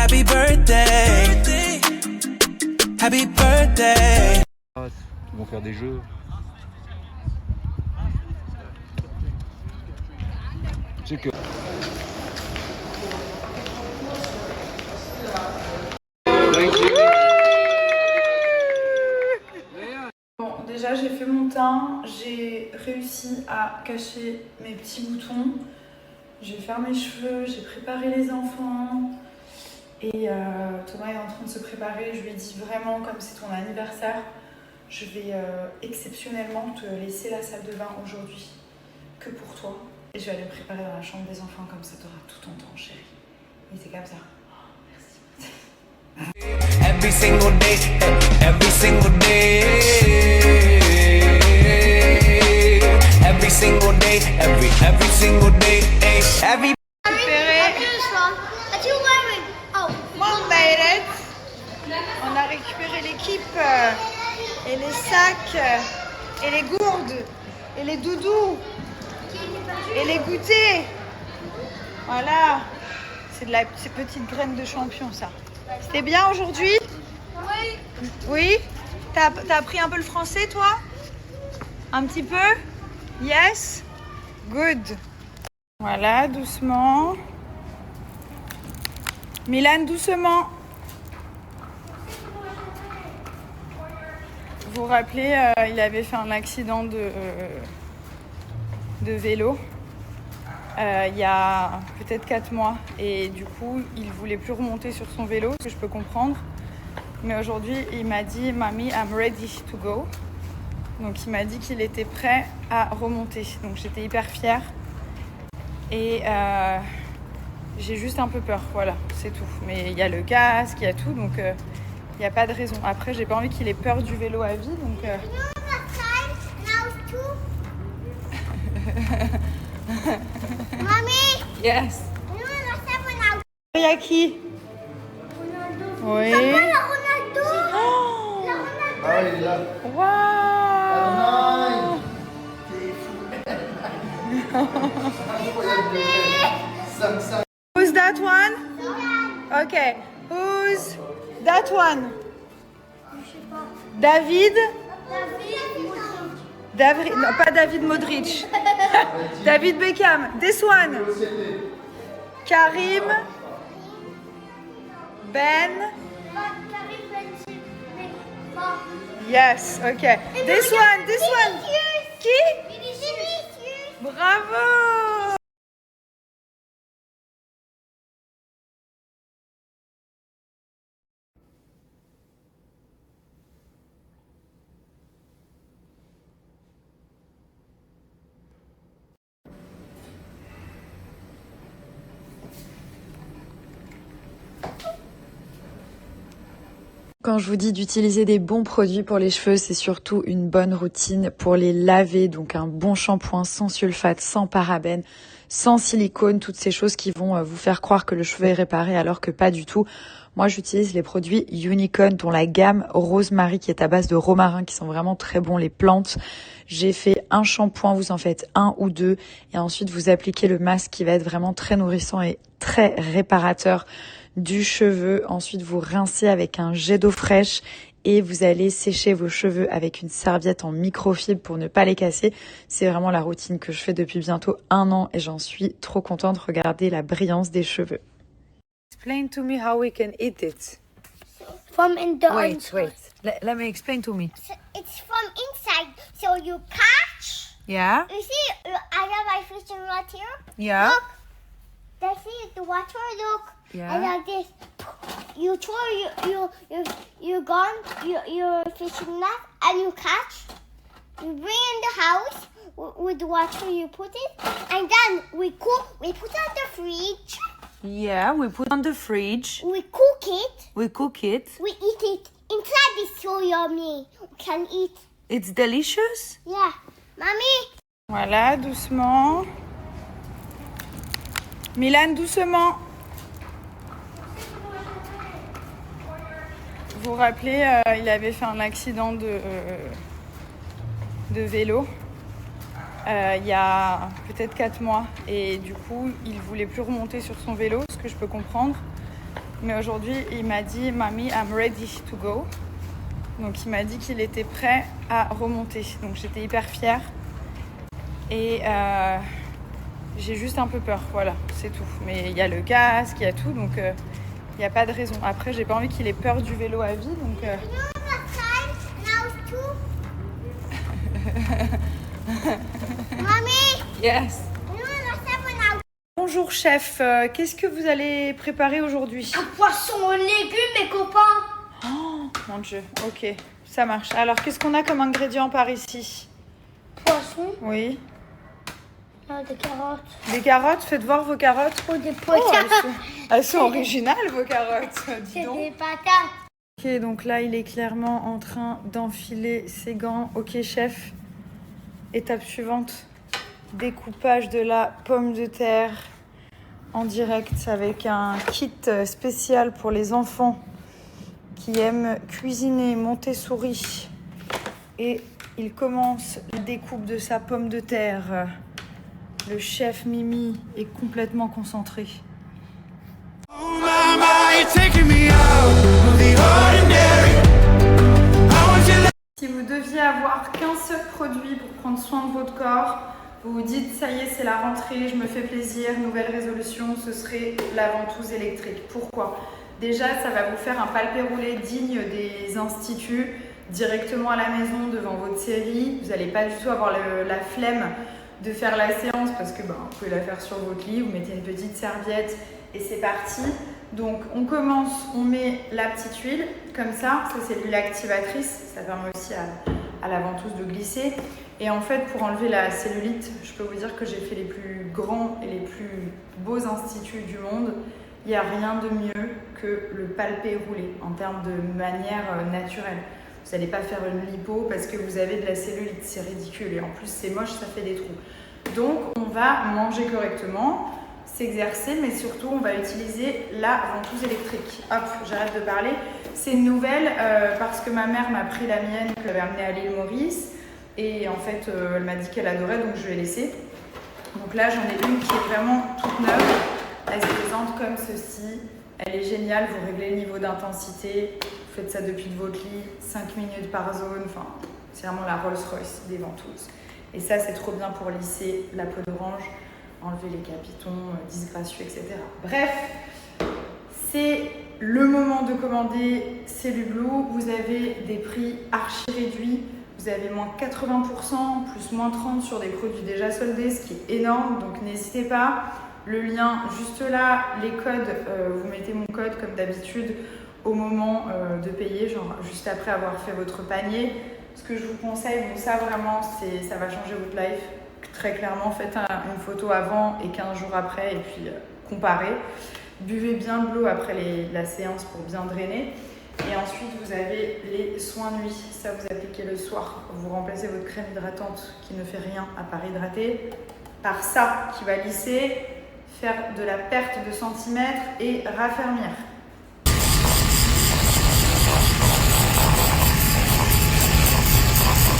Happy birthday. Happy birthday. Ils vont faire des jeux. Tu sais que... Bon, déjà j'ai fait mon teint, j'ai réussi à cacher mes petits boutons, je vais faire mes cheveux, j'ai préparé les enfants et Thomas est en train de se préparer. Je lui ai dit vraiment, comme c'est ton anniversaire, je vais exceptionnellement te laisser la salle de bain aujourd'hui, que pour toi. Et je vais aller me préparer dans la chambre des enfants, comme ça t'auras tout ton temps, chérie. Et c'est comme ça. Oh, merci. Every single day, every single day. Every single day, every single day. Every On a récupéré l'équipe et les sacs et les gourdes et les doudous et les goûters. Voilà, ces petites graines de champion, ça. C'était bien aujourd'hui? Oui. Oui? T'as appris un peu le français, toi? Un petit peu? Yes? Good. Voilà, doucement. Milan, doucement. Vous vous rappelez, il avait fait un accident de vélo il y a peut-être 4 mois. Et du coup, il voulait plus remonter sur son vélo, ce que je peux comprendre. Mais aujourd'hui, il m'a dit « Mommy, I'm ready to go ». Donc, il m'a dit qu'il était prêt à remonter. Donc, j'étais hyper fière. Et j'ai juste un peu peur, voilà, c'est tout. Mais il y a le casque, il y a tout, donc il n'y a pas de raison. Après, j'ai pas envie qu'il ait peur du vélo à vie, donc... Mommy! Yes! Il y a qui? Oui. Ronaldo! Oh! Ah, il est là. Wow! Who's that one? Okay. Who's that one? David? Non, pas David Modric. David Beckham. This one. Karim. Ben. Yes, okay. This one. Qui? Bravo! Quand je vous dis d'utiliser des bons produits pour les cheveux, c'est surtout une bonne routine pour les laver. Donc un bon shampoing sans sulfate, sans parabènes, sans silicone, toutes ces choses qui vont vous faire croire que le cheveu est réparé alors que pas du tout. Moi, j'utilise les produits Unicorn, dont la gamme Rosemary qui est à base de romarin, qui sont vraiment très bons, les plantes. J'ai fait un shampoing, vous en faites 1 ou 2 et ensuite vous appliquez le masque qui va être vraiment très nourrissant et très réparateur du cheveu. Ensuite, vous rincez avec un jet d'eau fraîche et vous allez sécher vos cheveux avec une serviette en microfibre pour ne pas les casser. C'est vraiment la routine que je fais depuis bientôt 1 an et j'en suis trop contente. Regardez la brillance des cheveux. Explain to me how we can eat it. From in the Wait. Let me explain to me. It's from inside. So you catch. Yeah? You see, I have my fishing rod here. Yeah? Look. That's it. The water. Look. Yeah. And like this. You throw your gun, your fishing net, and you catch. You bring in the house with the water. You put it, and then we cook. We put it on the fridge. Yeah, we put on the fridge. We cook it. We cook it. We eat it. Inside is so yummy. We can eat. It's delicious. Yeah. Mommy. Voilà, doucement. Milan, doucement. Vous vous rappelez, il avait fait un accident de vélo il y a peut-être 4 mois. Et du coup, il voulait plus remonter sur son vélo, ce que je peux comprendre. Mais aujourd'hui, il m'a dit « Mommy, I'm ready to go ». Donc il m'a dit qu'il était prêt à remonter. Donc j'étais hyper fière. Et j'ai juste un peu peur, voilà, c'est tout. Mais il y a le casque, il y a tout, donc il n'y a pas de raison. Après, j'ai pas envie qu'il ait peur du vélo à vie, donc... Mommy, Yes. you know last time when I Bonjour chef, qu'est-ce que vous allez préparer aujourd'hui? un poisson aux légumes, mes copains. Oh mon dieu, ok, ça marche. Alors, qu'est-ce qu'on a comme ingrédients par ici? Poisson, Oui. des carottes. Des carottes, faites voir vos carottes. Ou des Oh, elles sont originales vos carottes, dis C'est donc. des patates. Ok, donc là, il est clairement en train d'enfiler ses gants. Ok, chef. Étape suivante. Découpage de la pomme de terre en direct avec un kit spécial pour les enfants qui aiment cuisiner Montessori. Et il commence la découpe de sa pomme de terre. Le chef Mimi est complètement concentré. Si vous deviez avoir qu'un seul produit pour prendre soin de votre corps, vous vous dites ça y est, c'est la rentrée, je me fais plaisir, nouvelle résolution, ce serait la ventouse électrique. Pourquoi? Déjà, ça va vous faire un palpé-roulé digne des instituts, directement à la maison devant votre série. Vous n'allez pas du tout avoir la flemme de faire la séance parce que vous pouvez la faire sur votre lit, vous mettez une petite serviette et c'est parti. Donc on commence, on met la petite huile comme ça c'est l'huile activatrice, ça permet aussi à la ventouse de glisser. Et en fait pour enlever la cellulite, je peux vous dire que j'ai fait les plus grands et les plus beaux instituts du monde. Il n'y a rien de mieux que le palpé roulé en termes de manière naturelle. Vous n'allez pas faire une lipo parce que vous avez de la cellulite, c'est ridicule et en plus c'est moche, ça fait des trous. Donc on va manger correctement, s'exercer, mais surtout on va utiliser la ventouse électrique. Hop, j'arrête de parler. C'est une nouvelle parce que ma mère m'a pris la mienne que j'avais amenée à l'île Maurice et en fait elle m'a dit qu'elle adorait donc je l'ai laissée. Donc là j'en ai une qui est vraiment toute neuve. Elle se présente comme ceci. Elle est géniale, vous réglez le niveau d'intensité, vous faites ça depuis votre lit, 5 minutes par zone, enfin c'est vraiment la Rolls-Royce des ventouses. Et ça c'est trop bien pour lisser la peau d'orange, enlever les capitons disgracieux, etc. Bref, c'est le moment de commander Cellublue. Vous avez des prix archi réduits, vous avez moins 80%, plus moins 30% sur des produits déjà soldés, ce qui est énorme, donc n'hésitez pas. Le lien juste là, les codes, vous mettez mon code comme d'habitude au moment de payer, genre juste après avoir fait votre panier. Ce que je vous conseille, bon ça vraiment, ça va changer votre life. Très clairement, faites une photo avant et 15 jours après et puis comparez. Buvez bien de l'eau après la séance pour bien drainer. Et ensuite, vous avez les soins nuit. Ça, vous appliquez le soir. Vous remplacez votre crème hydratante qui ne fait rien à part hydrater par ça qui va lisser, faire de la perte de centimètres et raffermir.